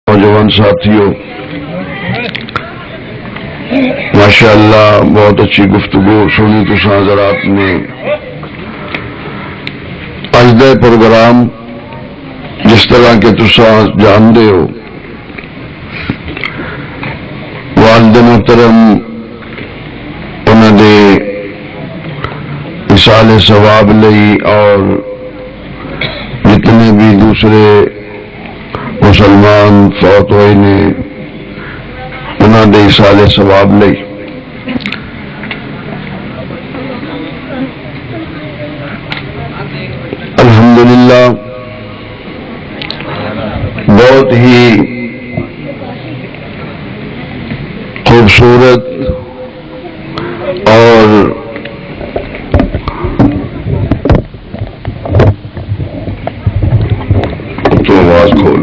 نوجوان ساتھیوں، ماشاءاللہ بہت اچھی گفتگو سنی تساں حضرات نے۔ اج دا پروگرام جس طرح کہ تساں جاندے ہو، والد محترم انہاں دے اصال ثواب لئی اور جتنے بھی دوسرے مسلمان فوت ہوئے نے انہاں دے اصال ثواب لئی الحمدللہ بہت ہی خوبصورت اور تو آواز کھول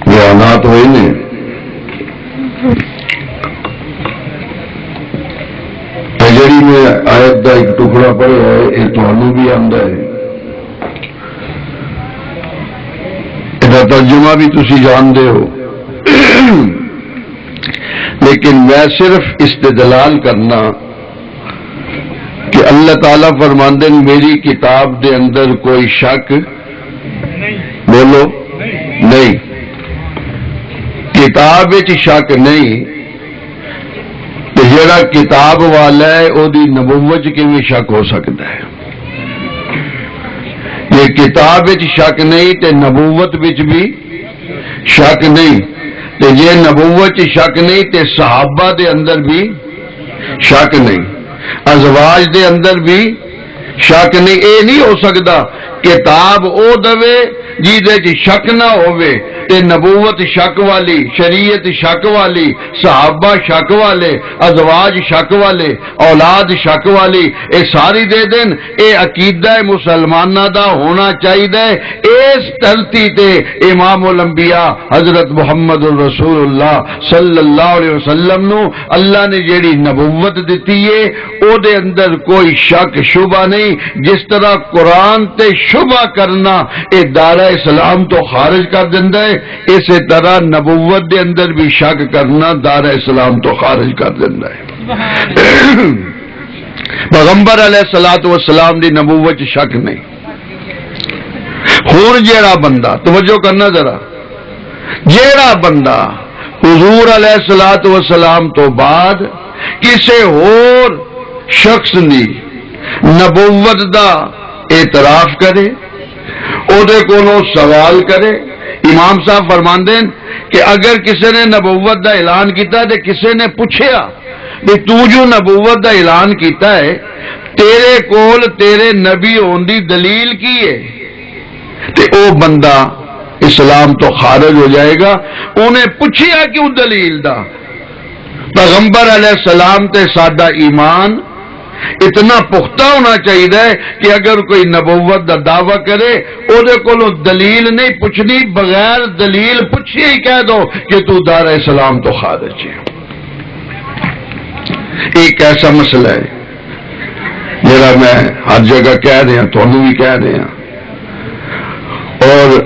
بیانات ہوئے نے۔ جڑی میں آیت کا ایک ٹکڑا پڑھا ہے یہ تمہیں بھی آتا ہے، یہ ترجمہ بھی تسی جانتے ہو، لیکن میں صرف استدلال کرنا کہ اللہ تعالیٰ فرماندے میری کتاب دے اندر کوئی شک بولو نہیں، کتاب وچ شک نہیں، تو جڑا کتاب والا ہے وہ دی نبوت کیویں شک ہو سکتا ہے؟ یہ کتاب وچ شک نہیں تے نبوت وچ بھی شک نہیں، تے یہ نبوت شک نہیں تے صحابہ دے اندر بھی شک نہیں، ازواج دے اندر بھی شک نہیں۔ اے نہیں ہو سکتا کتاب او دوے جیدے شک نہ ہوئے تے نبوت شک والی، شریعت شک والی، صحابہ شک والے، ازواج شک والے، اولاد شک والی، اے ساری دے دین۔ اے عقیدہ مسلمانہ دا ہونا چاہیے۔ اس ترتی تے امام الانبیاء حضرت محمد رسول اللہ صلی اللہ علیہ وسلم نو اللہ نے جیڑی نبوت دیتی ہے او دے اندر کوئی شک شبہ نہیں۔ جس طرح قرآن تے شبہ کرنا اے دارہ اسلام تو خارج کر دیندہ ہے، اسی طرح نبوت دے اندر بھی شک کرنا دارہ اسلام تو خارج کر دیندہ ہے۔ پیغمبر علیہ السلام دی نبوت شک نہیں۔ ہون جیڑا بندہ، توجہ کرنا ذرا، جیڑا بندہ حضور علیہ السلام تو بعد کسے اور شخص دی نبوت دا اعتراف کرے، او دے کولوں سوال کرے، امام صاحب فرماندے کہ اگر کسی نے نبوت دا اعلان کیتا ہے تے کسی نے پوچھیا کہ تو جو نبوت دا اعلان کیتا ہے تیرے کول تیرے نبی ہون دی دلیل کی ہے، تے او بندہ اسلام تو خارج ہو جائے گا۔ انہیں پوچھیا کیوں دلیل دا؟ پیغمبر علیہ السلام تے سادہ ایمان اتنا پختہ ہونا چاہیے کہ اگر کوئی نبوت دا دعویٰ کرے او دے کولوں دلیل نہیں پوچھنی، بغیر دلیل پوچھے ہی کہہ دو کہ تو دار اسلام تو خارج ہے۔ ایک ایسا مسئلہ ہے جڑا میں ہر جگہ کہہ دیا، تھانوں بھی کہہ دیا، اور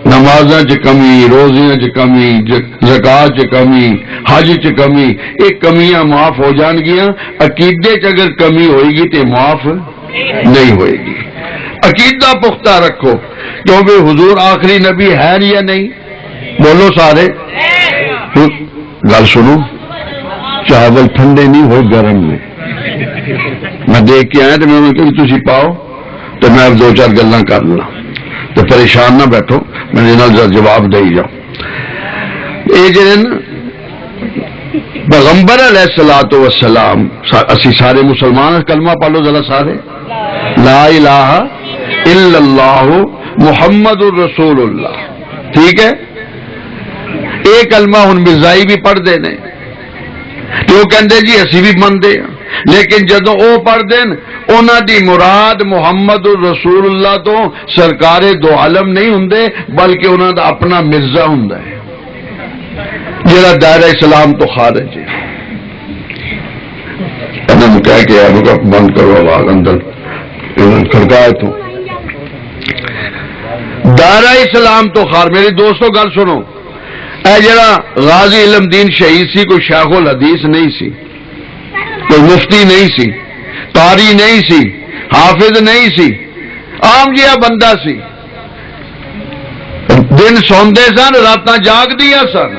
نمازاں چ کمی، روزیاں چ کمی، زکات چ کمی، حج چ کمی، یہ کمیاں معاف ہو جان گیاں۔ عقیدے چ اگر کمی ہوئے گی تو معاف نہیں ہوئے گی۔ عقیدہ پختہ رکھو، کیونکہ حضور آخری نبی ہے یا نہیں؟ بولو سارے، گل سنو، چاول ٹھنڈے نہیں ہوئے گرم میں۔ میں دیکھ کے آیا تو میں نے کہا تسی پاؤ تو میں دو چار گلاں کر لوں، تو پریشان نہ بیٹھو، میں جواب دے جاؤ۔ یہ جن پیغمبر علیہ السلام، اسی سارے مسلمان کلمہ پڑھو ذرا سارے، لا الہ الا اللہ محمد الرسول اللہ، ٹھیک ہے؟ ایک کلمہ ہن مرزائی بھی پڑھ دینے تو وہ کہندے جی اسی بھی مندے ہیں، لیکن جدوں او پڑھ دین انہاں دی مراد محمد الرسول اللہ تو سرکار دو عالم نہیں ہوندے، بلکہ انہاں دا اپنا مرزا ہوندا ہے جڑا دائرہ اسلام تو خارج ہے۔ انہوں نے کہا کہ اب بند کرو آواز، اندر کھڑکائے تو دائرہ اسلام تو خار میری دوستو گل سنو، اے جڑا غازی علم دین شہید سی کوئی شیخ الحدیث نہیں سی، کوئی مفتی نہیں سی، قاری نہیں سی، حافظ نہیں سی، عام جہا بندہ سی، دن سوندے سن راتاں جاگ دیا سن،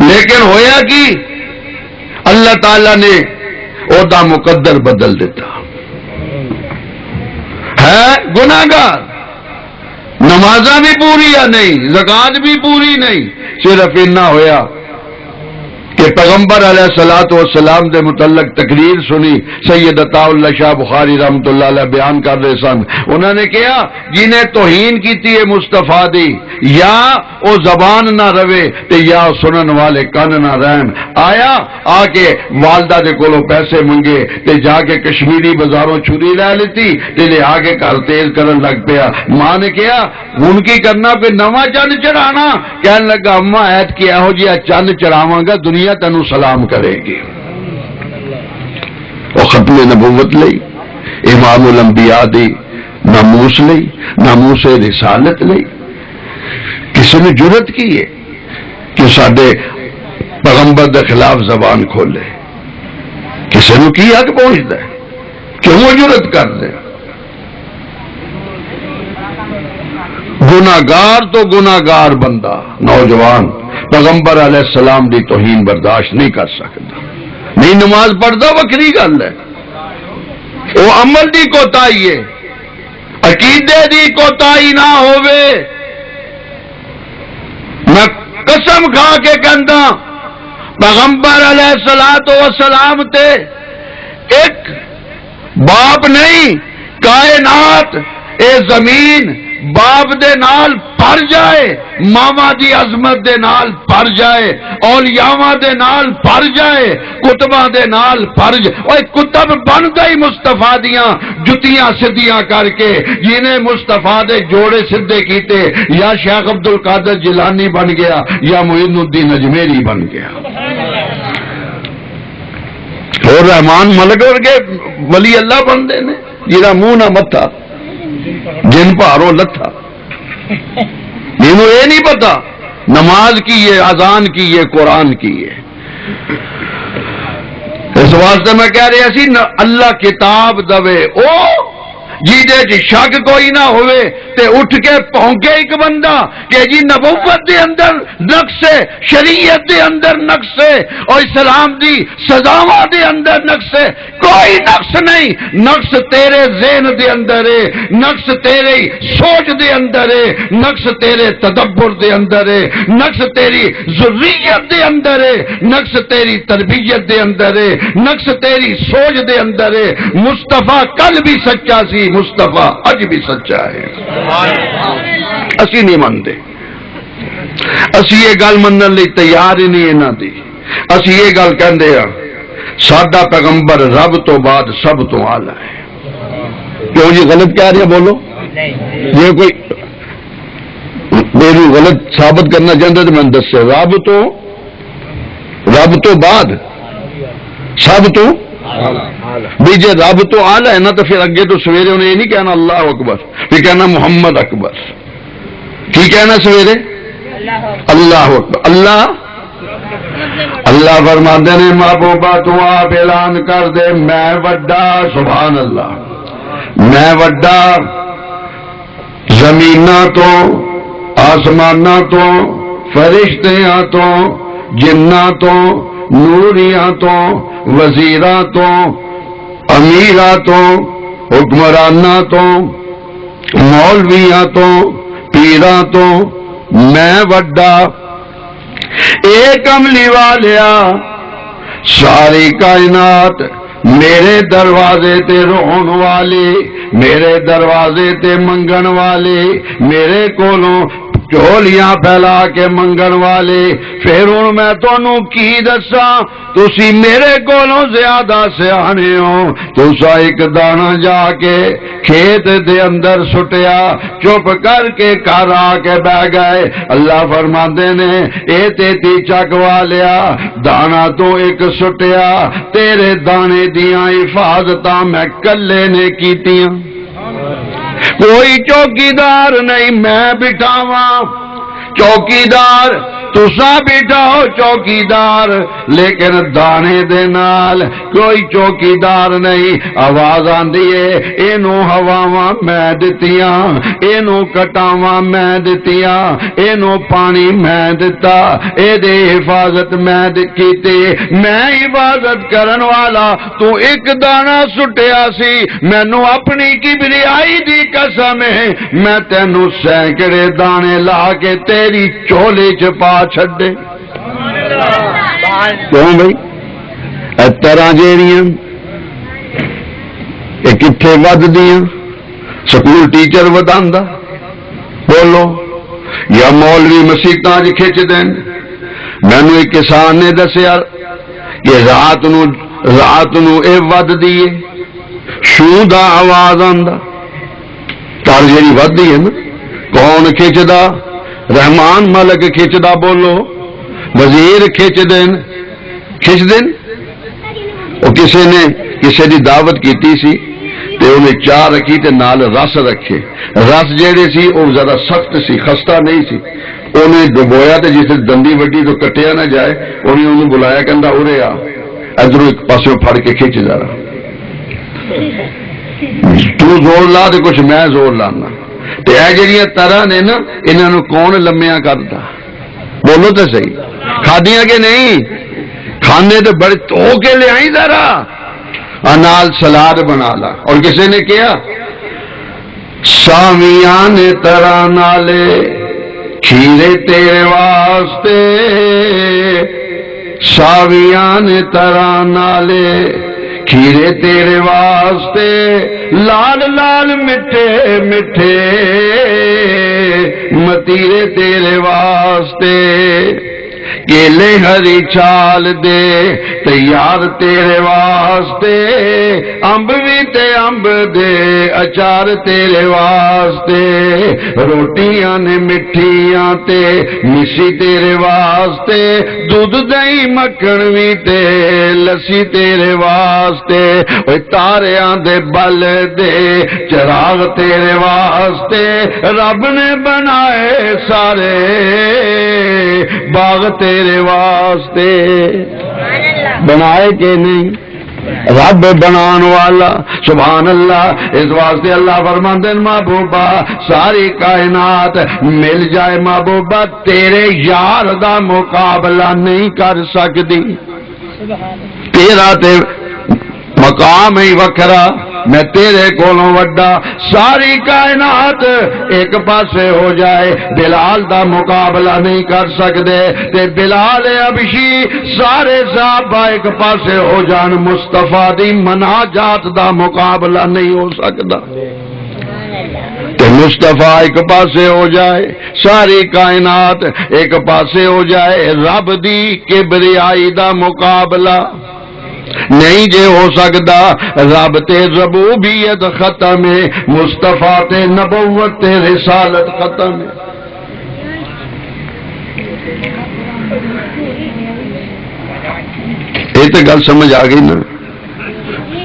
لیکن ہویا کی اللہ تعالی نے اودا مقدر بدل دیتا، ہے گناہگار، نمازاں بھی پوری نہیں، زکات بھی پوری نہیں، صرف اتنا ہویا کہ پیغمبر علیہ الصلوۃ والسلام دے متعلق تقریر سنی، سید عطا اللہ شاہ بخاری رحمۃ اللہ علیہ بیان کر رہے سن، انہوں نے کہا جنہیں توہین کیتی ہے مصطفیٰ دی، یا او زبان نہ رہے تے یا سنن والے کن نہ رہن، آیا آ کے والدہ دے کولوں پیسے منگے تے جا کے کشمیری بازاروں چوری لے لیتی تے لے آ کے گھر تیز کرن لگ پیا، ماں نے کہا ہن کی کرنا کوئی نواں چند چڑھانا، کہنے لگا اماں ایت کی یہو جہا چند چڑھاواں گا دنیا تینوں سلام کرے گی۔ اور ختم نبوت لئی، امام الانبیاء دی ناموس لئی، ناموس رسالت لئی کسی نے جرت کی ہے کہ ساڈے پیغمبر دے خلاف زبان کھولے؟ کسی نے کی حق پہنچتا ہے؟ کیوں وہ جرت کر دے؟ گناہگار تو گناہگار بندہ نوجوان پیغمبر علیہ السلام دی توہین برداشت نہیں کر سکتا، نہیں نماز پڑھتا وکری گل ہے، وہ عمل دی کوتاہی ہے، عقیدے دی کوتاہی نہ ہووے۔ میں قسم کھا کے کہندا پیغمبر علیہ الصلوۃ والسلام تے ایک باپ نہیں، کائنات اے زمین باپ دے نال بھر جائے، ماما دی عظمت دے نال بھر جائے، اولیاء دے نال بھر جائے، کتباں دے نال بھر جائے۔ اوے کتب بن گئی مصطفیٰ دیاں جتیاں سدیاں کر کے، جنہیں مصطفیٰ دے جوڑے سدھے کیتے یا شیخ عبد القادر جیلانی بن گیا یا معین الدین اجمیری بن گیا۔ اور رحمان ملک ورگے ولی اللہ بندے نے جنہاں منہ نہ متھا جن پاروں لتھا، انہوں یہ نہیں پتا نماز کی ہے، اذان کی ہے، قرآن کی ہے۔ اس واسطے میں کہہ رہا سی اللہ کتاب دوے او جیدے جی شک کوئی نہ ہوئے تے اٹھ کے پہنکے ایک بندہ کہ جی نبوت دے اندر نقص ہے، شریعت دے اندر نقص ہے، اور اسلام دی سزاواں دے اندر نقص ہے۔ کوئی نقص نہیں، نقص تیرے ذہن دے اندر ہے، نقص تیرے سوچ دے اندر ہے، نقص تیرے تدبر دے اندر ہے، نقص تیری ذریت دے اندر ہے، نقص تیری تربیت دے اندر ہے، نقص تیری سوچ دے اندر ہے۔ مصطفیٰ کل بھی سچا سی، مصطفیٰ اج بھی سچا ہے، اسی نہیں مانتے، اسی یہ گل منن لئی تیار ہی نہیں انہاں دی۔ اسی یہ گل کہندے ہاں ساڈا پیغمبر رب تو بعد سب تو اعلی ہے۔ کیوں جی غلط کہہ رہے ہیں؟ بولو، یہ کوئی میری غلط ثابت کرنا چاہتے تو میں دسے، رب تو بعد سب تو بھی جے رب تو آلہ ہے نا تو پھر اگے تو سویرے انہیں یہ نہیں کہنا اللہ اکبر، پھر کہنا محمد اکبر، کی کہنا سویرے؟ اللہ اکبر۔ اللہ فرماتے نے محبوبہ تو آپ اعلان کر دے میں وڈا، سبحان اللہ، میں وڈا زمیناں تو آسماناں تو فرشتیاں تو جناں تو نوریاں تو وزیراں تو امیراں تو حکمراناں تو مولویاں تو پیراں تو میں وڈا، ایک عملی والیا ساری کائنات میرے دروازے تے رون والے، میرے دروازے تے منگن والے، میرے کولوں چولیاں پھیلا کے منگن والے۔ پھر ہوں میں تانوں کی دساں، تسی میرے کولوں زیادہ سیانے ہو، تسا ایک دانہ جا کے کھیت دے اندر سٹیا، چپ کر کے گھر آ کے بہ گئے۔ اللہ فرماندے نے اے تیتی چک والیا دانہ تو ایک سٹیا، تیرے دانے دیاں حفاظتاں میں کلے نے کیتیاں۔ کوئی چوکیدار نہیں میں بٹھاواں چوکیدار تسا بٹھاؤ چوکیدار لیکن دانے دے نال کوئی چوکیدار نہیں آواز آندی ہے اینو ہواواں میں دتیاں اینو کٹاواں میں دتیاں اینو پانی میں دتا اے دے حفاظت میں کیتی میں حفاظت کرن والا تو ایک دانہ سٹیا سی مینوں اپنی کبریائی دی قسم ہے میں تینوں سینکڑے دانے لا کے تیری چولے چ پا چھڈے کیوں بھائی طرح جیڑیاں یہ کتنے ودیاں سکول ٹیچر وداندا بولو یا مولوی مسیتاں وچ کھچ دین مینوں ایک کسان نے دسیا کہ رات نو اے ود دیے شوں دا آواز آندا تار جیڑی ودی ہے نا کون کھچدا رحمان ملک کھچدا بولو وزیر کھچ دین وہ کسی دی دعوت کیتی سی تے انہیں چاہ رکھی تے نال رس رکھے رس جیڑے سی وہ زیادہ سخت سی خستہ نہیں سی انہیں ڈبویا تے جس دندی وڈی تو کٹیا نہ جائے انہیں بلایا کہندا اورے آ ادھروں ایک پاسوں پھڑ کے کھچ جا رہا تو زور لا تے کچھ میں زور لانا تے اے جڑیاں طرح نے نا انہاں نوں کون لمیاں کردا بولو تو صحیح کھادیاں کہ نہیں کھانے تو بڑے تو کے لے آئی ذرا انال سلاد بنا لا اور کسی نے کیا سامیاں نے طرح نالے کھیرے تیرے واسطے ساویاں نے طرح نالے کھیرے تیرے واسطے لال لال میٹھے میٹھے متیرے تیرے واسطے کیلے ہری چھال دے تیار تیرے واسطے امب بھی تے امب دے اچار تیرے واسطے روٹیاں نے مٹھیاں تے مسی تیرے واسطے دودھ دہی مکھن بھی تے لسی تیرے واسطے اوے تاریاں دے بل دے چراغ تیرے واسطے رب نے بنائے سارے باغ تیرے واسطے بنائے کہ نہیں رب بنان والا سبحان اللہ اس واسطے اللہ فرماندے محبوبہ ساری کائنات مل جائے محبوبہ تیرے یار دا مقابلہ نہیں کر سکتی تیرا تے مقام ہی وکھرا میں تیرے کولوں وڈا ساری کائنات ایک پاسے ہو جائے بلال دا مقابلہ نہیں کر سکتے تے بلال ابشی سارے صحابہ ایک پاسے ہو جان مصطفیٰ دی مناجات دا مقابلہ نہیں ہو سکتا تے مصطفیٰ ایک پاسے ہو جائے ساری کائنات ایک پاسے ہو جائے رب دی کبریائی دا مقابلہ نہیں جے ہو سکتا رب تے ربوبیت ختم ہے مصطفیٰ تے نبوت تے رسالت ختم ہے یہ تو گل سمجھ آ گئی نا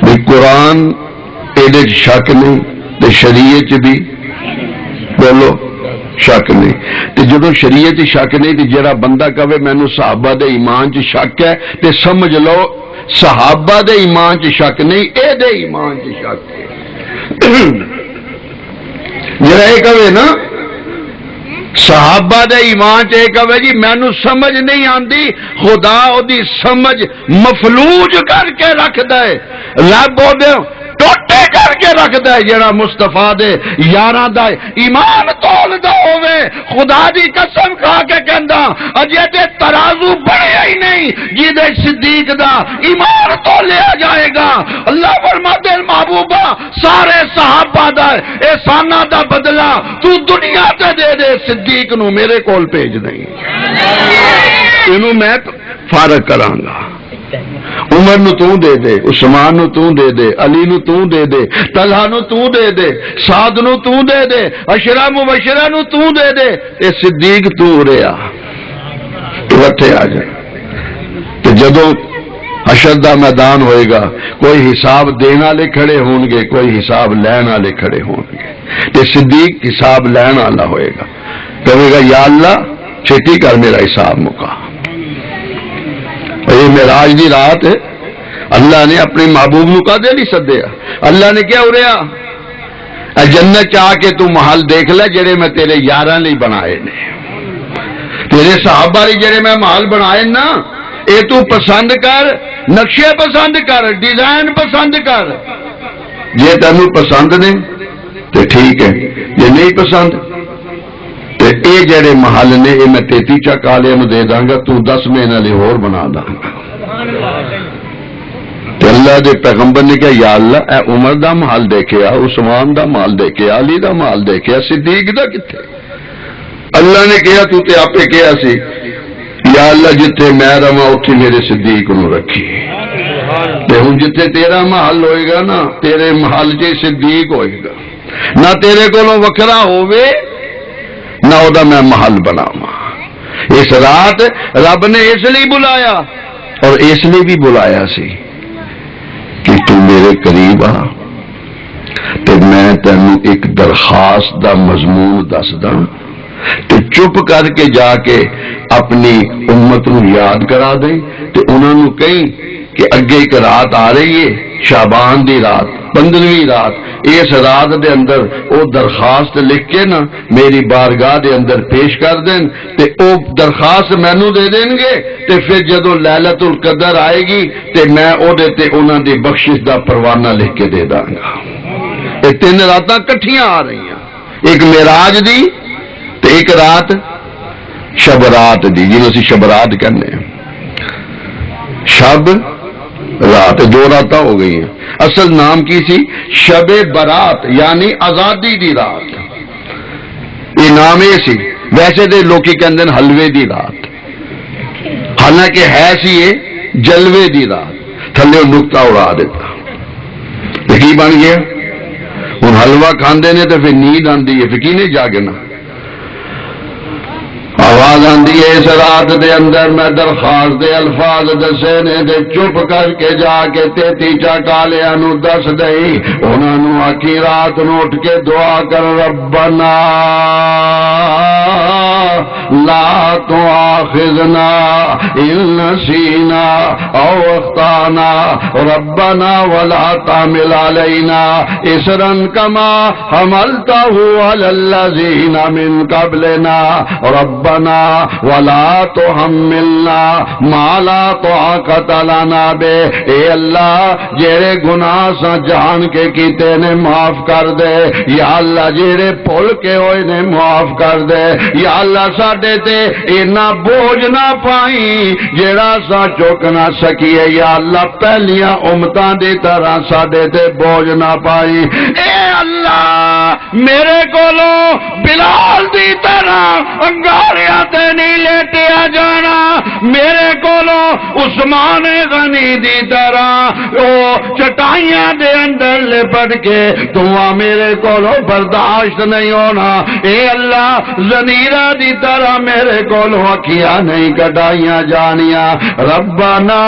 بھی قرآن ایڈے شک نہیں تے شریعت بھی بولو شک نہیں تے جدو شریعت شک نہیں تے جڑا بندہ کہے مینوں صحابہ دے ایمان چ شک ہے تے سمجھ لو صحابہ دے ایمان چ شک نہیں اے دے ایمان چ شک ہے جڑا اے کہے نا صحابہ دے ایمان چ کہے جی مینوں سمجھ نہیں آندی خدا او دی سمجھ مفلوج کر کے رکھدا ہے رب او دے ٹوٹے کر کے رکھدا ہے جڑا مصطفیٰ دے یاراں دا ایمان تولدا ہوے خدا دی قسم کھا کے کہندا اجے تے ترازو بڑھیا ہی نہیں جے صدیق دا ایمان تولیا جائے گا اللہ فرماتے ہیں محبوبہ سارے صحابہ دا احساناں دا بدلہ تو دنیا تے دے دے صدیق نو میرے کول بھیج نہیں اینو میں فارغ کراں گا عمر نو تو دے دے عثمان نو تو دے دے علی نو تو دے دے طلحہ نو تو دے دے سعد نو تو دے دے عشرہ مبشرہ نو تو دے دے اے صدیق تو رہیا تو اٹھے آ جائے تو جدو حشر دا میدان ہوئے گا، کوئی حساب دین والے کھڑے ہون گے، کوئی حساب لین والے کھڑے ہون گے، تے صدیق حساب لین والا ہوئے گا، کہے گا یا اللہ چھٹی کر میرا حساب مکا۔ یہ معراج دی رات ہے، اللہ نے اپنے محبوب نو کدے نہیں سدیا، اللہ نے کیا ہوریا جنت چ آ کے تو محل دیکھ لے جڑے میں تیرے یاراں لئی بنائے نے، تیرے صحابہ لئی جڑے میں محل بنائے نا، اے تو پسند کر، نقشے پسند کر، ڈیزائن پسند کر، جے تینوں پسند نے تے ٹھیک ہے، جے نہیں پسند تے اے جڑے محل نے اے میں 33 چک والے نو دے داں گا، تو 10 مہینے لئی ہور بنا داں گا۔ تے اللہ دے پیغمبر نے کہا یا اللہ اے عمر دا محل دیکھیا، عثمان دا محل دیکھیا، علی دا محل دیکھیا، صدیق دا کتھے؟ اللہ نے کہا تو تے آپے کہا سی یا اللہ جتھے میں رواں اتھے میرے صدیق نو رکھی، تے ہن جتھے تیرا محل ہوئے گا نا، تیرے محل چ صدیق ہوئے گا، نہ تیرے کولوں وکھرا ہووے نہ او دا میں محل بناواں۔ اس رات رب نے اس لیے بلایا اور اس لیے بھی بلایا سی کہ تو میرے قریب آ تے میں تینوں ایک درخواست دا مضمون دسدا، تے چپ کر کے جا کے اپنی امت نو یاد کرا دے، تے انہاں نو کہیں کہ اگے ایک رات آ رہی ہے شعبان دی رات، 15ویں رات، اس رات دے اندر او درخواست لکھ کے نا میری بارگاہ دے اندر پیش کر دین، تے او درخواست مینوں دے دیں گے، تے پھر جدو لیلۃ القدر آئے گی تے میں او دے تے انہاں دی بخشش دا پروانہ لکھ کے دے داں گا۔ یہ 3 راتاں کٹھیاں آ رہی ہیں، ایک معراج دی تے ایک رات شب رات دی، جنہوں اسی شب رات کہنے ہیں، شب رات 2 راتاں ہو گئی ہیں۔ اصل نام کی سی شب برات یعنی آزادی دی رات، یہ نام یہ سی، ویسے دے لوکی کہندے ہیں حلوے دی رات، حالانکہ ہے سی یہ جلوے دی رات، تھلے نقطہ اڑا دیتا، کی بن گیا ہن حلوہ کھاندے نے تو پھر نیند آندی ہے، پھر کی نہیں جاگنا، آواز آندی ہے اس رات دے اندر میں درخواست دے الفاظ دسے نے تے چپ کر کے جا کے 33 چالیاں نو دس دئی، انہاں نو آکھی رات نو اٹھ کے دعا کر ربنا لا تؤاخذنا ان نسینا او اخطانا ربنا ولا تحمل علينا اسرا كما حملته على الذين من قبلنا ربنا ولا تحملنا ما لا طاقت لنا به، اے اللہ جیڑے گناہ سا جان کے کیتے نے معاف کر دے، یا اللہ جیڑے بھول کے ہوئے نے معاف کر دے، یا اللہ ساڈے تے اینا بوجھ نہ پائی جیڑا سا چک نہ سکیے، یا اللہ پہلیاں امتاں دی طرح ساڈے تے بوجھ نہ پائی، اے اللہ میرے کولوں بلال دی طرح انگاریاں تے نہیں لیٹیا جانا، میرے کولوں عثمان غنی دی طرح او چٹائیاں دے اندر لپٹ کے دعا میرے کولوں برداشت نہیں ہونا، اے اللہ زنیرہ دی طرح میرے کولوں اکھیاں نہیں کٹائیاں جانیاں، ربنا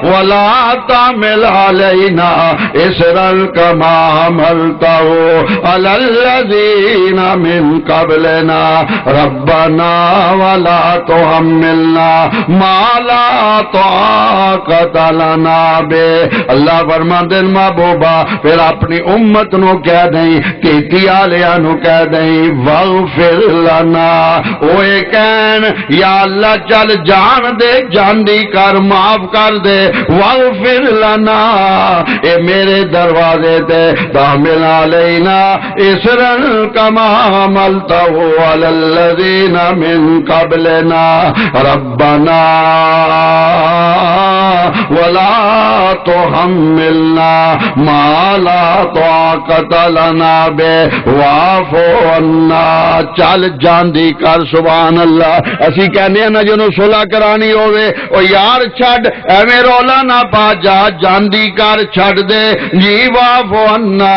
ولا تحمل علینا اسرا کما حملته علی الذین من قبلنا ربنا ولا تحملنا ما لا طاقت لنا به۔ اللہ فرماندے محبوبا پھر اپنی امت نو کہہ دیں، کیتی آلیاں نو کہہ دیں واغفر لنا، اوے کہن یا اللہ چل جان دے جاندی کر معاف کر دے، واغفر لنا اے میرے دروازے تے تحمل علینا اسرا کما حملته علی الذین من قبلنا ربنا ولا تحملنا ما لا طاقت لنا به واعف عنا، چل جاندی کر سبحان اللہ۔ اسی کہنے ہیں نا جنوں صلح کرانی ہوے او یار چھڈ ایویں رولا نہ پا، جا جاندی کر چھڈ دے جی، واعف عنا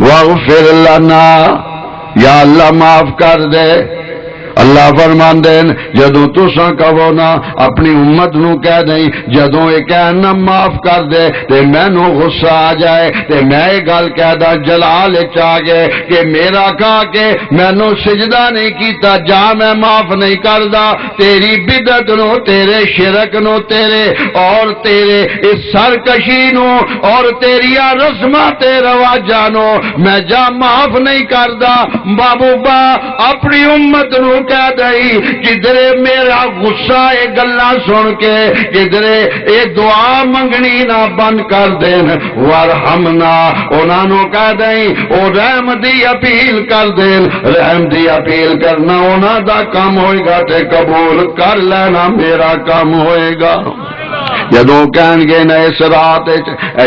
واغفر لنا، یا اللہ معاف کر دے، اللہ فرماندے جدوں تساں کہو نا اپنی امت نو کہہ دیں جدوں یہ کہنا معاف کر دے تے مینوں غصہ آ جائے تے میں یہ گل کہہ دا جلال وچ آ گئے کہ میرا کہا کہ مینوں سجدہ نہیں کیتا جا میں معاف نہیں کردا تیری بدعت نو تیرے شرک نو تیرے اور تیرے اس سرکشی نو اور تیری رسماں تے رواجاں نو میں جا معاف نہیں کردا بابو با اپنی امت نو کہہ دئی کدھرے میرا غصہ یہ گلاں سن کے کدھرے یہ دعا منگنی نہ بند کر دین ورحمنا انہاں نو کہہ دئی او رحم دی اپیل کر دین رحم دی اپیل کرنا انہاں دا کام ہوئے گا تے قبول کر لینا میرا کام ہوئے گا جدوں کہن گے نا اس رات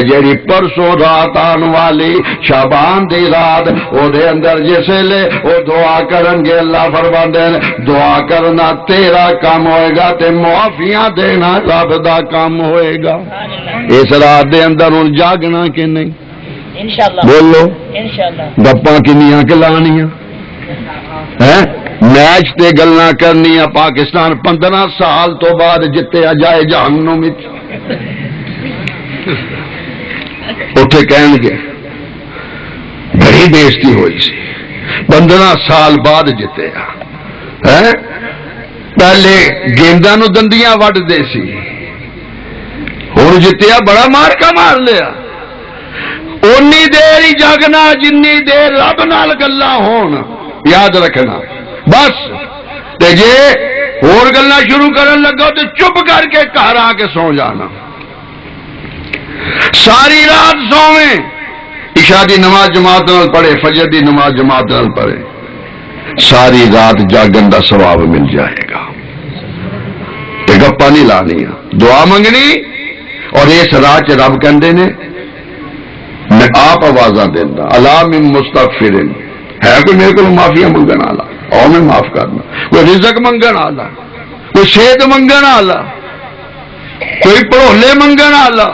جیڑی پرسوں رات آن والی شعبان دی رات او دے اندر جس لے او دعا کرن گے اللہ فرماندے دعا کرنا تیرا کام ہوئے گا تے معافیاں دینا رب دا کام ہوئے گا اس رات دے اندر ان جاگنا کہ نہیں انشاءاللہ بولو انشاءاللہ گپاں کنیاں کلانیاں میچ تے گلاں کرنیاں پاکستان 15 سال تو بعد جتیا جائے جہنم وچ اٹھے کہن گے بڑی بےزتی ہوئی سی 15 سال بعد جتیا پہلے گینداں نو دندیاں وڈ دے سی ہن جتیا بڑا مار کا مار لیا اونی دیر ہی جاگنا جنی دیر رب نال گلاں ہون یاد رکھنا بس تے جے اور گلاں شروع کرن لگا تو چپ کر کے گھر آ کے سو جانا ساری رات سویں عشاء دی نماز جماعت نال پڑھے فجر دی نماز جماعت نال پڑھے ساری رات جاگن دا ثواب مل جائے گا تے گپا نہیں لانی دعا منگنی اور اس رات رب کہندے نے میں آپ آوازاں دیندا الا من مستغفرین ہے کوئی میرے کو معافیا منگن والا اور میں معاف کرنا کوئی رزق منگن والا کوئی صحت منگن والا کوئی پڑھولے منگن والا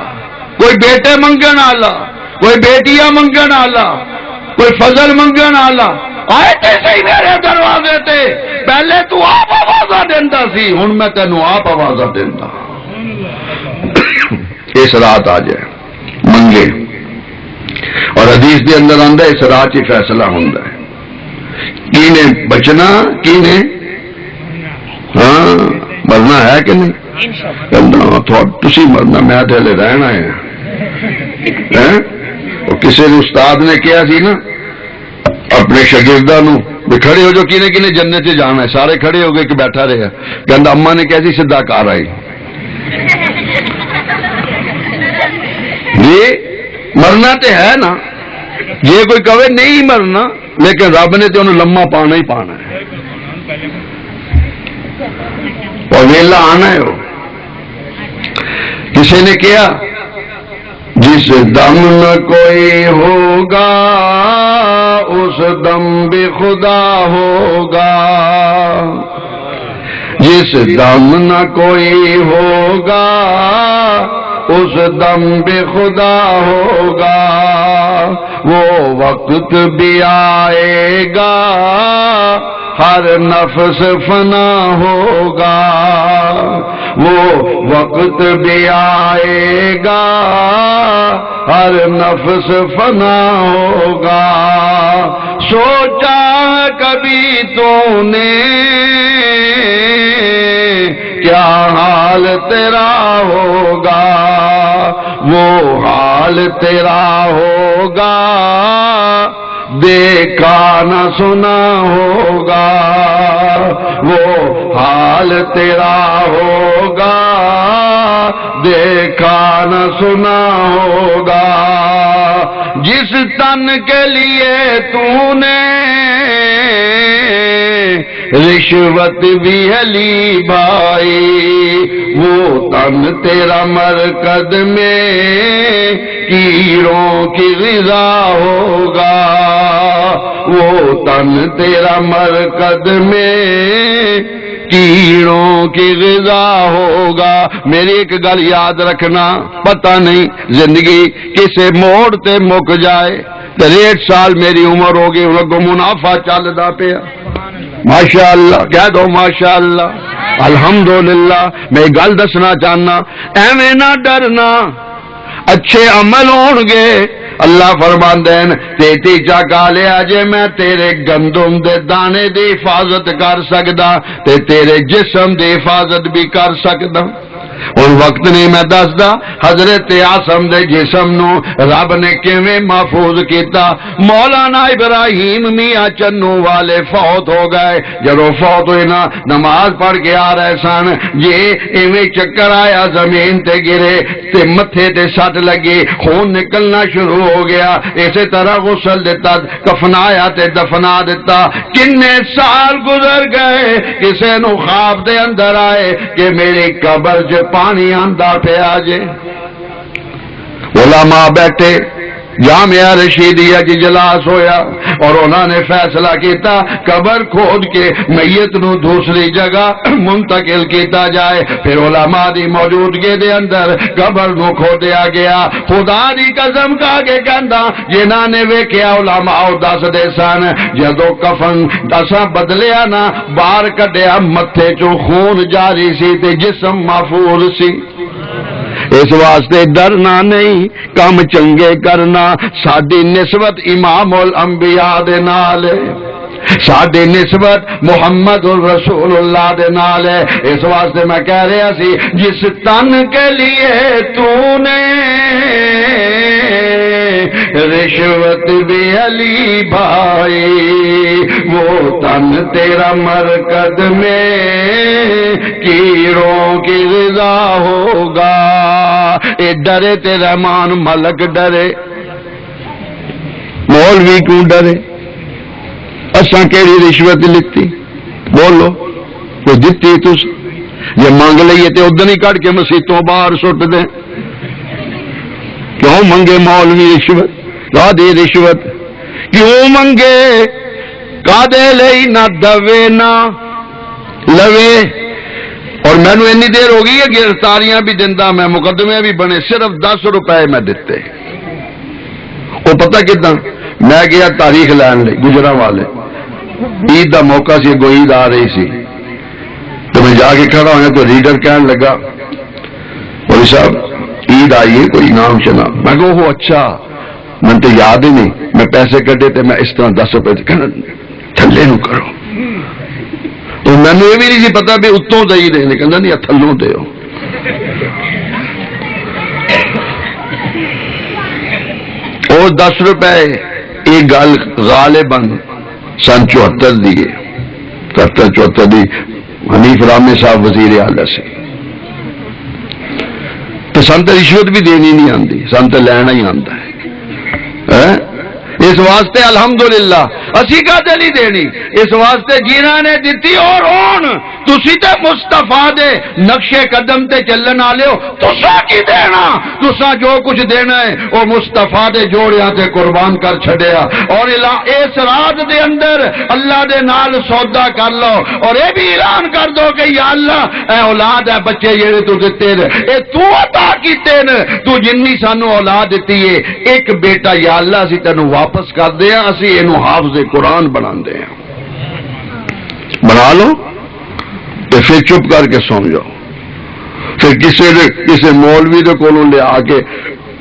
کوئی بیٹے منگن والا کوئی بیٹیاں منگن والا کوئی فضل منگن والا آئے تے صحیح میرے دروازے تے پہلے تو آپ آوازاں دیندا سی ہن میں تینوں آپ آوازاں دیندا اس رات آ جائے منگے اور حدیث دے اندر آندا اس رات ہی فیصلہ ہوندا ہے کینے بچنا کینے ہاں مرنا ہے کہ نہیں تسی مرنا میں تے لے رہنا ہے اور کسی نے استاد نے کیا سی نا اپنے شاگرداں نو بھی کھڑے ہو جو کینے کینے جنت سے جانا ہے سارے کھڑے ہو گئے کہ بیٹھا رہے کہندا اماں نے کہتی سیدھا کار آئی یہ مرنا تے ہے نا یہ کوئی کہے نہیں مرنا لیکن رب نے تو انہوں لمحہ پانا ہی پانا ہے اور ویلا آنا ہے وہ کسی نے کیا جس دم نہ کوئی ہوگا اس دم بھی خدا ہوگا جس دم نہ کوئی ہوگا اس دم بے خدا ہوگا وہ وقت بھی آئے گا ہر نفس فنا ہوگا وہ وقت بھی آئے گا ہر نفس فنا ہوگا سوچا کبھی تو نے کیا حال تیرا ہوگا وہ حال تیرا ہوگا دیکھا نہ سنا ہوگا وہ حال تیرا ہوگا دیکھا نہ سنا ہوگا جس تن کے لیے تو نے رشوت بھی ہلی بھائی وہ تن تیرا مرکز میں کیڑوں کی غذا ہوگا وہ تن تیرا مرکز میں کیڑوں کی غذا ہوگا میری ایک گل یاد رکھنا پتہ نہیں زندگی کسے موڑ تے مک جائے 63 سال میری عمر ہو گئی لگو منافع چلدا پیا ماشاءاللہ کہہ دو ماشاءاللہ الحمدللہ. میں گل دسنا چاہنا ایویں نہ ڈرنا اچھے عمل ہون گے. اللہ فرماندے ہیں تیتی چا لیا جے میں تیرے گندم دے دانے دی حفاظت کر سکدا تے تیرے جسم دی حفاظت بھی کر سکدا. اور وقت نہیں میں دسدا حضرت آسم دے جسم نو رب نے کیویں محفوظ کیتا. مولانا ابراہیم میاں چنو والے فوت ہو گئے. جدو فوت ہوئے نا نماز پڑھ کے آ رہے سن جی ایویں چکر آیا زمین تے گرے تے متھے تے سٹ لگی خون نکلنا شروع ہو گیا. اسی طرح غسل دیتا کفنایا تے دفنا دیتا. کنے سال گزر گئے کسے نو خواب دے اندر آئے کہ میری قبر جو پانی آندا پیا جے. علماء بیٹھے جامعہ رشیدیہ کی جلاس ہویا اور انہوں نے فیصلہ کیتا قبر کھود کے میت نو دوسری جگہ منتقل کیتا جائے. پھر علماء دی موجودگی دے اندر قبر نو کھودیا گیا. خدا دی قسم کھا کے کہندا جنہاں نے ویکھیا علماء دس دے سن جدو کفن اساں بدلیا نا باہر کڈیا متھے چوں خون جاری سی تے جسم محفوظ سی. اس واسطے ڈرنا نہیں کام چنگے کرنا. ساڈی نسبت امام الانبیاء دے نال ہے ساڈی نسبت محمد الرسول اللہ دے نال ہے. اس واسطے میں کہہ رہا سی جس تن کے لیے تو نے رشوت بھی علی بھائی وہ تن تیرا مرکز میں کیڑوں کی رضا ہوگا. اے ڈرے تے رحمان ملک ڈرے مولوی کیوں ڈرے. اساں کیڑی رشوت لیتی بولو کوئی دتی تس جے مانگ لئیے تے ادھر ہی کٹ کے مسیتوں باہر سٹ دیں. کیوں منگے مولوی رشوت کا دے رشوت کیوں منگے کا دے لئی نہ دوے نہ لوے. اور میں نے اتنی دیر ہو گئی ہے گرفتاریاں بھی دندا میں مقدمے بھی بنے صرف 10 روپے میں دیتے. وہ پتہ کتنا میں گیا تاریخ لین لئی گجرا والے عید دا موقع سی گو عید آ رہی سی تو میں جا کے کھڑا ہوا تو ریڈر کہنے لگا مولوی صاحب عید آئی ہے کوئی انعام چنا. میں کہو وہ اچھا من تو یاد ہی نہیں. میں پیسے کٹے تو میں اس طرح 10 روپے کہنا تھلے نو کرو. تو میں نے یہ بھی نہیں پتا بھی اتوں دے دے کہنا نہیں تھلوں دے. اور 10 روپے یہ گل غالباً سن 74 دیے 74 دی حنیف رامے صاحب وزیر اعلی سے. تو سن تو رشوت بھی دینی نہیں آتی سن تو لینا ہی آتا ہے. اس واسطے الحمدللہ اسی کا دلی دینی اس واسطے جنہاں نے دیتی اور ہون تسی تے مصطفیٰ دے نقشے قدم تے چلن والے ہو. تسا کی دینا تسا جو کچھ دینا ہے وہ مصطفیٰ دے جوڑیاں تے قربان کر چھڑیا. اور اس رات دے اندر اللہ دے نال سودا کر لو اور یہ بھی اعلان کر دو کہ یا اللہ اے اولاد ہے بچے جڑے تو دتے نے اے تو عطا کیتے نے تو جنی سانو اولاد دتی ہے ایک بیٹا یا اللہ اسی تینوں واپس کر دیا اسی اینو حافظ قرآن بنا دے بنا لو تو پھر چپ کر کے سو جاؤ. پھر کسی مولوی دے کولوں لے آ کے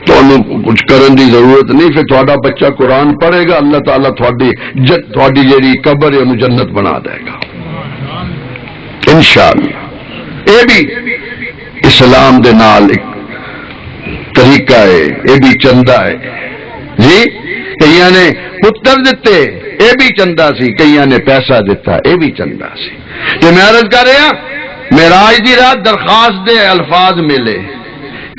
کچھ کرن دی ضرورت نہیں. پھر تھوڑا بچہ قرآن پڑھے گا اللہ تعالیٰ تھوڑی جیڑی قبر ہے انہوں جنت بنا دے گا انشاءاللہ. یہ بھی اسلام دے نال ایک طریقہ ہے یہ بھی چندہ ہے جی. کئی نے پتر دیتے یہ بھی چندہ سی کئی نے پیسہ دیتا یہ بھی چندہ سی. کہ میں عرض کر رہا معراج دی رات درخواست دے الفاظ ملے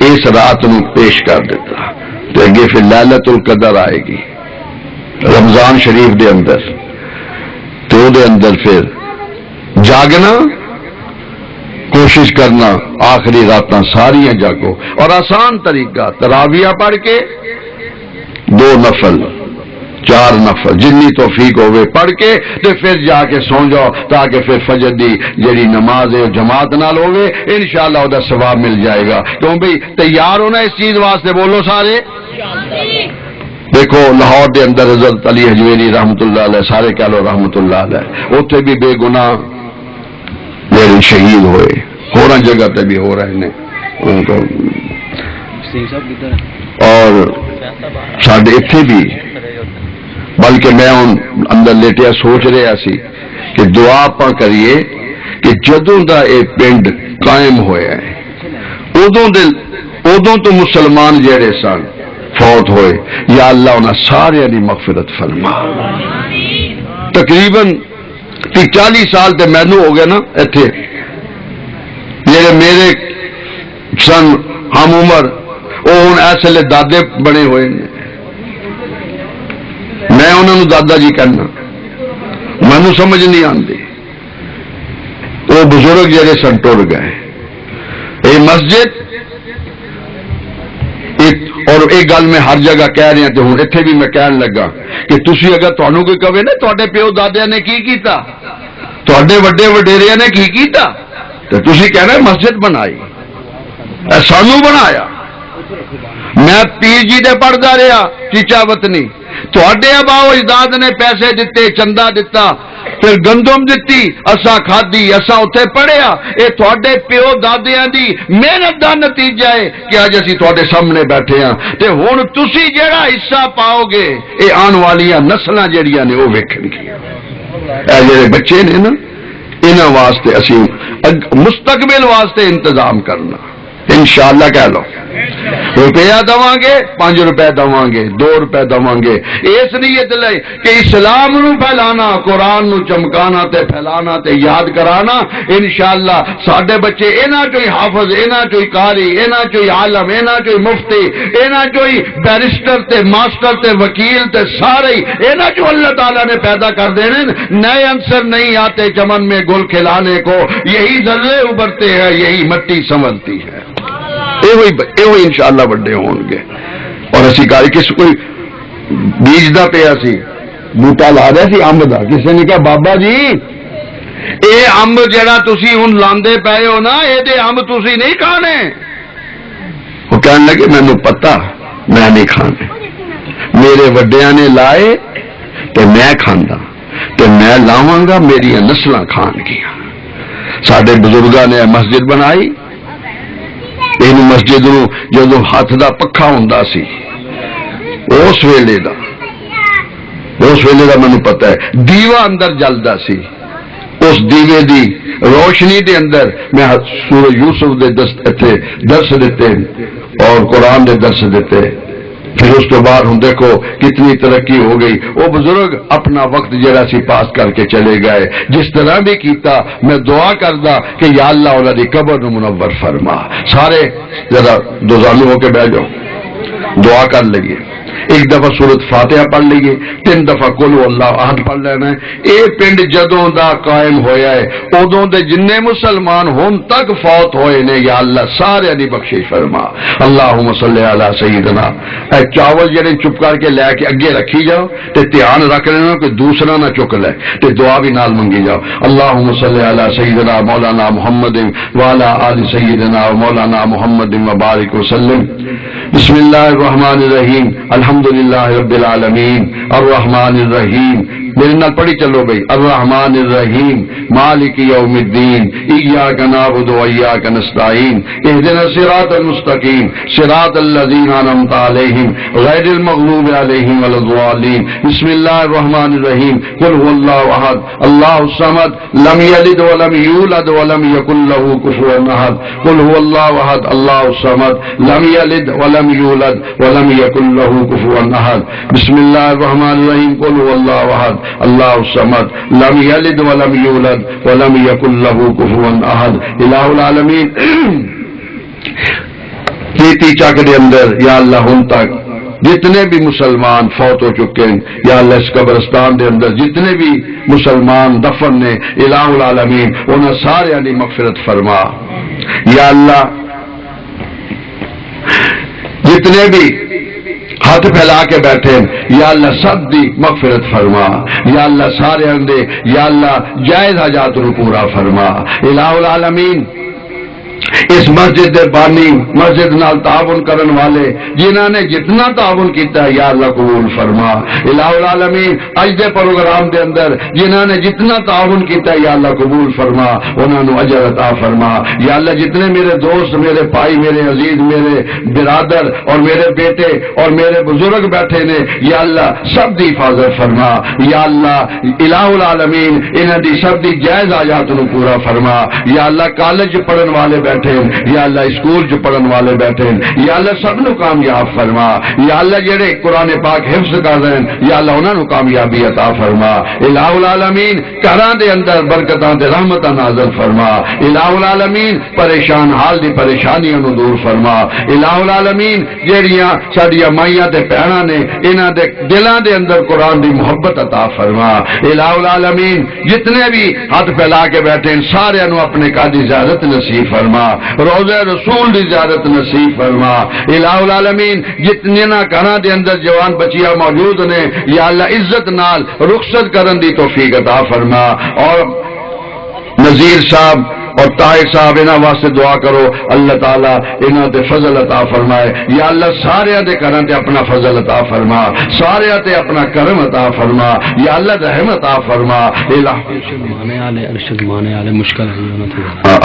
اس رات نو پیش کر دیتا تو اگے پھر لیلۃ القدر آئے گی رمضان شریف دے اندر تو دے اندر پھر جاگنا کوشش کرنا آخری راتاں ساریاں جاگو. اور آسان طریقہ تراویہ پڑھ کے 2 نفل 4 نفل جنی توفیق ہوئے پڑھ کے تو پھر جا کے سو جاؤ تاکہ پھر فجر دی جڑی نماز ہے جماعت نال ہوئے انشاءاللہ وہ ثواب مل جائے گا. کیوں بھئی تیار ہونا اس چیز واسطے بولو سارے دیکھو لاہور دے اندر حضرت علی حجویری رحمت اللہ علیہ سارے کہہ لو رحمت اللہ علیہ اتنے بھی بے گناہ میرے شہید ہوئے ہونا جگہ تے بھی ہو رہے ہیں اور ساڈے اتنے بھی بلکہ میں اندر لیٹیا سوچ رہا سی کہ دعا آپ کریے کہ جدوں دا اے پنڈ قائم ہویا ہے ادوں تو مسلمان جڑے سن فوت ہوئے یا اللہ انہاں سارے دی مغفرت فرما. تقریباً 40 سال تے مینوں ہو گیا نا ایتھے جڑے میرے سن ہم عمر وہ ہن اس ویلے دادے بنے ہوئے نے میں انہوں نے دادا جی کہنا مینوں سمجھ نہیں آتی وہ بزرگ جڑے سن ٹر گئے. یہ مسجد اور ایک گل میں ہر جگہ کہہ رہا تو ہوں اتنے بھی میں کہن لگا کہ تسی اگر تمہیں کوئی کہے نا تے پیو دادیا نے کی کیتا تے وڈے وڈیریا نے کی کیتا تو تسی کہنا مسجد بنائی سانو بنایا. میں پیر جی دے پڑھتا رہا چیچا وطنی تے ابا اجداد نے پیسے دیتے چندہ دتا پھر گندم دیتی اسا کھادی اسا اتنے پڑھیا یہ تھوڑے پیو دادیاں دی محنت دا نتیجہ ہے کہ اج اسی تھوڑے سامنے بیٹھے ہاں تے ہن تسی جیڑا حصہ پاؤ گے یہ آن والیاں نسلاں جڑیاں نے وہ ویکھن گیاں. اے جڑے بچے نے نا انہاں واسطے اسی مستقبل واسطے انتظام کرنا انشاءاللہ کہہ لو. روپیہ دواں گے 5 روپے دواں گے 2 روپے دواں گے اس نیت لے کہ اسلام نو پھیلانا قرآن نو چمکانا تے پھیلانا تے یاد کرانا. انشاءاللہ ساڈے بچے انہاں چوئی حافظ انہاں چوئی قاری انہاں چوئی عالم انہاں چوئی مفتی انہاں چوئی بیرسٹر تے ماسٹر تے وکیل تے سارے انہاں چو اللہ تعالیٰ نے پیدا کر دینے. نئے عنصر نہیں آتے چمن میں گل کھلانے کو یہی ذرے ابھرتے ہیں یہی مٹی سنورتی ہے. یہ انشاءاللہ بڑے ہون گے. اور اسی کاری کس کوئی بیجدا پیا سی بوٹا لا رہا سی امب دا کسی نے کہا بابا جی اے امب جڑا تسی ہن لاندے پئے ہو نا اے دے امب تسی نہیں کھانے. وہ کہنے لگے مینوں پتہ میں نہیں کھانے میرے وڈیاں نے لائے تے میں کھاندا تے میں لاواں گا میری نسلاں کھان گیاں. ساڈے بزرگاں نے مسجد بنائی ان مسجد نو جدو ہاتھ دا پکھا ہوندا سی اس ویلے دا مینوں پتہ ہے دیوا اندر جلدا سی. اس دیوے دی روشنی دے اندر میں سورہ یوسف دے درس دیتے اور قرآن دے درس دیتے. پھر اس کے بعد ہم دیکھو کتنی ترقی ہو گئی. وہ بزرگ اپنا وقت جڑا سی پاس کر کے چلے گئے. جس طرح بھی کیتا میں دعا کردا کہ یا اللہ انہاں دی قبر نو منور فرما. سارے ذرا دوزانو ہو کے بیٹھ جاؤ دعا کر لئیے. ایک دفعہ سورت فاتحہ پڑھ لئیے 3 دفعہ قل هو اللہ احد پڑھ لینا ہے. اے پنڈ جدوں دا قائم ہویا ہے ادوں دے جننے مسلمان ہون تک فوت ہوئے نے یا اللہ سارے دی بخشش فرما. اللہم صلی علی سیدنا. اے چاول جڑے چپ کر کے لے کے اگے رکھی جاؤ تے دھیان رکھ لینا کہ دوسرا نہ چک لے تے دعا بھی نال منگی جاؤ. اللہم صلی علی سیدنا مولانا محمد وعلی آل سیدنا مولانا محمد وبارک وسلم. بسم اللہ الرحمن الرحیم الحمدللہ رب العالمین الرحمن الرحیم. میرے نال پڑھی چلو بھائی. الرحمن الرحیم مالک یوم الدین ایاک نعبد و ایاک نستعین اہدنا الصراط المستقیم صراط الذین انعمت علیہم غیر المغضوب علیہم ولا الضالین. بسم اللہ الرحمن الرحیم قل هو اللہ احد اللہ الصمد لم یلد ولم یولد ولم یکن له کفوا احد. قل هو اللہ احد اللہ الصمد لم یلد ولم یولد ولم یکن له کفوا احد. بسم اللہ الرحمن الرحیم قل هو اللہ احد اللہ الصمد لم یلد ولم یولد ولم یکن له کفوا احد. الہ العالمین کیتی چاک دے اندر یا اللہ ہن تک جتنے بھی مسلمان فوت ہو چکے ہیں یا اللہ اس قبرستان دے اندر جتنے بھی مسلمان دفن نے الہ العالمین انہاں سارے دی مغفرت فرما. یا اللہ جتنے بھی ہاتھ پھیلا کے بیٹھے یا اللہ سب دی مغفرت فرما. یا اللہ سارے اندے یا اللہ جائز حاجات نو پورا فرما. الہ العالمین اس مسجد دے بانی مسجد نال تعاون کرن والے جنہاں نے جتنا تعاون کیتا ہے یا اللہ قبول فرما. الہ العالمین اج دے پروگرام دے اندر جنہاں نے جتنا تعاون کیتا ہے یا اللہ قبول فرما, انہاں نو اجر عطا فرما. یا اللہ جتنے میرے دوست, میرے بھائی, میرے عزیز, میرے برادر اور میرے بیٹے اور میرے بزرگ بیٹھے نے یا اللہ سب دی حفاظت فرما. یا اللہ الہ العالمین انہاں دی سب دی جائز حاجات نو پورا فرما. یا اللہ کالج پڑھن والے بیٹھے یا اللہ اسکول چ پڑھن والے بیٹھے یا اللہ سب نو کامیاب فرما. یا اللہ جڑے قرآن پاک حفظ کر رہے ہیں یا اللہ انہاں نو کامیابی عطا فرما. الہ العالمین گھراں دے اندر برکتاں تے رحمتاں نازل فرما. الہ العالمین پریشان حال دی پریشانیاں نو دور فرما. الہ العالمین جڑیاں ساڈیاں مائیاں تے بہناں نے انہاں دے دلاں دے اندر قرآن دی محبت عطا فرما. الہ العالمین جتنے بھی ہاتھ پھیلا کے بیٹھے ہیں سارے نو اپنے قاضی زیارت نصیب فرما, روضہ رسول دی زیارت نصیب فرما. الہ العالمین جتنے نا گھراں دے اندر جوان بچیاں موجود نے یا اللہ عزت نال رخصت کرن دی توفیق عطا فرما. اور نذیر صاحب اور طاہر صاحب انہاں واسطے دعا کرو اللہ تعالیٰ انہاں تے فضل عطا فرمائے. یا اللہ سارے دے گھراں تے اپنا فضل عطا فرما, سارے تے اپنا کرم عطا فرما. یا اللہ رحم عطا فرما.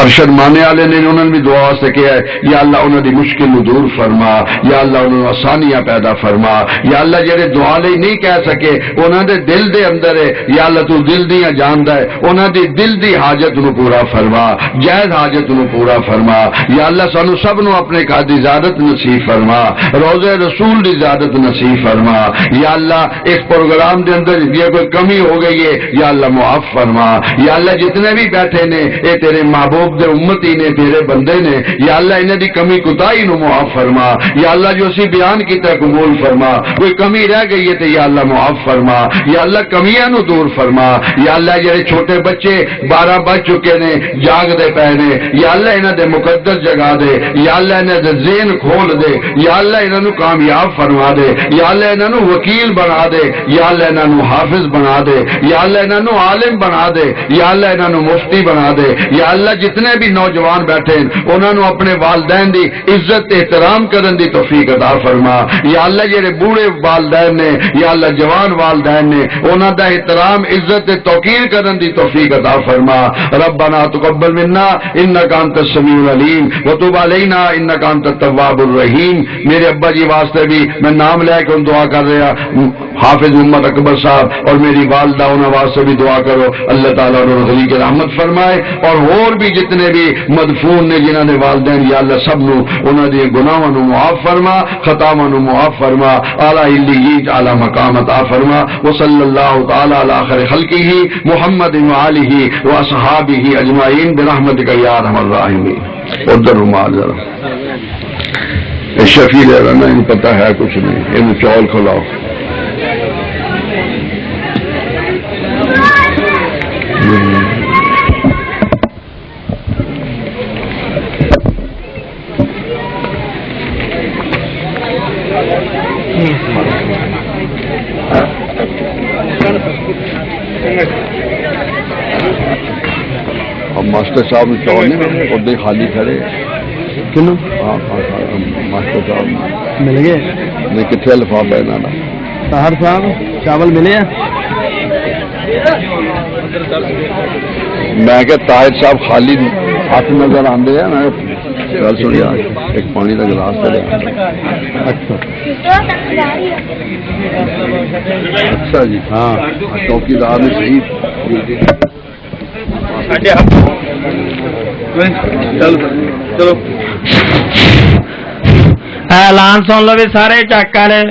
ارشد مانے والے نے انہوں نے بھی دعا واسطے کیا ہے یا اللہ انہوں دی مشکل نو دور فرما. یا اللہ انہوں نے آسانیاں پیدا فرما. یا اللہ جڑے دعا لئی نہیں کہہ سکے انہاں دے دل دے اندر ہے یا اللہ تو دل دیاں جاندا ہے, انہاں دی دل دی حاجت نو پورا فرما, جائز حاجت نو پورا فرما. یا اللہ سانو سب نو اپنے قاضی زیادت نصیب فرما, روضہ رسول دی زیادت نصیب فرما. یا اللہ اس پروگرام دے اندر یہ کوئی کمی ہو گئی ہے یا اللہ معاف فرما. یا اللہ جتنے بھی بیٹھے نے اے تیرے محبوب دے امتی نے, تیرے بندے نے, یا اللہ انہاں دی کمی کوتاہی نو معاف فرما. یا اللہ جو اسی بیان کیتا قبول فرما, کوئی کمی رہ گئی ہے تے یا اللہ معاف فرما. یا اللہ کمیاں نو دور فرما. یا اللہ جڑے چھوٹے بچے 12 بج چکے نے جاگ دے پہنے یا اللہ انہاں دے مقدس جگہ دے, یا اللہ انہاں دے ذہن کھول دے, یا اللہ انہاں نو کامیاب فرما دے, یا اللہ انہاں نو وکیل بنا دے, یا اللہ انہاں نو حافظ بنا دے, یا اللہ انہاں نو عالم بنا دے, یا اللہ انہاں نو مفتی بنا دے. یا اللہ جتنے بھی نوجوان بیٹھے ہیں انہاں نو اپنے والدین دی عزت احترام کرن دی توفیق عطا فرما. یا اللہ جڑے بوڑھے والدین نے یا اللہ جوان والدین نے انہاں دا احترام عزت توقیر کرن دی توفیق عطا فرما. ربنا تقبل منا انک انت السمیع العلیم وتب علینا انک انت التواب الرحیم. میرے ابا جی واسطے بھی میں نام لے کے دعا کر رہا, حافظ محمد اکبر صاحب اور میری والدہ انہوں واسطے بھی دعا کرو اللہ تعالیٰ انہوں نے غریق رحمت فرمائے. اور بھی جتنے بھی مدفون نے جنہوں نے والدین یا اللہ سب نو انہوں نے گناہوں نو معاف فرما, خطاواں نو معاف فرما, اعلیٰ علیین اعلیٰ مقام عطا فرما. وصلی اللہ تعالیٰ علی خیر خلقہ محمد وآلہ واصحابہ اجمعین برحمتک یا ارحم الراحمین. ادھر رومال ذرا شفیع رہنا ان پتہ ہے کچھ نہیں, ان چول کھلاؤ. ماسٹر صاحب نے چول نہیں ادے خالی کھڑے کنو ماسٹر صاحب مل گئے نہیں کتنے لفافہ ہے نا طاہر صاحب چاول ملے ہیں. میں کہ طاہر صاحب خالی ہاتھ نظر آتے ہیں. میں گل سنیا ایک پانی کا گلاس چلے. اچھا جی ہاں چوکیدار نے صحیح. اعلان سن لو بھی سارے چک والے